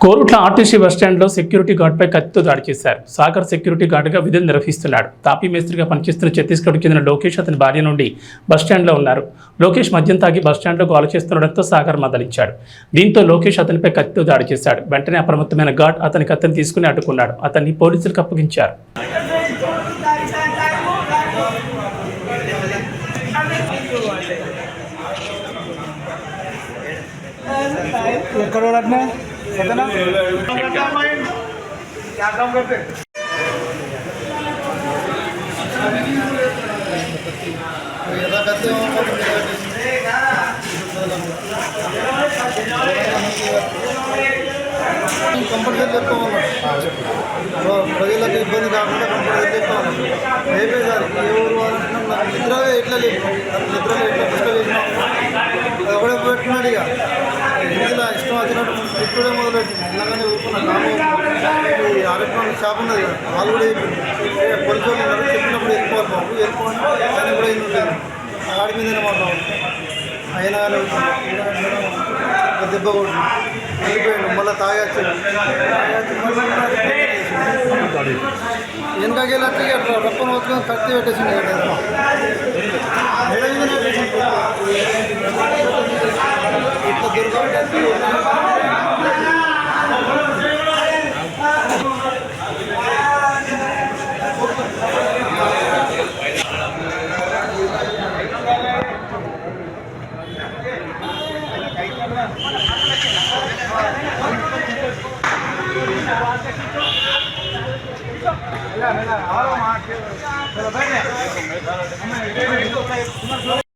Korutla RTC బస్టాండ్లో security గార్డ్పై కత్తితో దాడి చేశారు. సాగర్ సెక్యూరిటీ గార్డుగా విధులు నిర్వహిస్తున్నాడు. తాపీ మేస్త్రిగా పనిచేస్తున్న ఛత్తీస్గఢ్కు చెందిన లోకేష్ అతని భార్య నుండి బస్టాండ్లో ఉన్నారు. లోకేష్ మద్యం తాగి బస్టాండ్లో గోల చేస్తుండడంతో సాగర్ మందలించాడు. దీంతో లోకేష్ అతనిపై కత్తితో దాడి చేశాడు. వెంటనే అప్రమత్తమైన గార్డ్ అతని కత్తిని తీసుకుని అడ్డుకున్నాడు. అతన్ని పోలీసులకు అప్పగించారు. क्या काम करते కంపల్సరీ చెప్పుకోవాలి. ప్రజలకు ఇబ్బంది కాకుండా కంపల్సరీ చెప్పుకోవాలి. రేపే సార్ ఏ ఊరు నాకు నిద్రగా ఎట్లా లేదు, నిద్రలో ఎట్లా డిస్టర్బ్ చేసినా ఒకడే పెట్టుకున్నాడు. ఇక ఇందులో ఇష్టం వచ్చినట్టు ఇప్పుడే మొదలెట్టి ఇలాగానే ఊరుకున్న కాము ఈ ఆరోగ్యం షాప్ ఉన్నది కదా, వాళ్ళు కూడా పోలీసు వాళ్ళు ఉన్నారు. చెప్పినప్పుడు వెళ్ళిపోవాలి బాబు, వెళ్ళిపోవాలి ఆయన కూడా ఏమి ఉంటుంది గాడి మీదనే మాట్లాడు. అయినా దెబ్బ కొట్టు వెళ్ళిపోయాడు. మళ్ళీ తాగచ్చు వెనకకెళ్ళి అట్లా రప్పన వచ్చుకొని కత్తి పెట్టేసింది కదా. ఇట్లా దొరకాలి.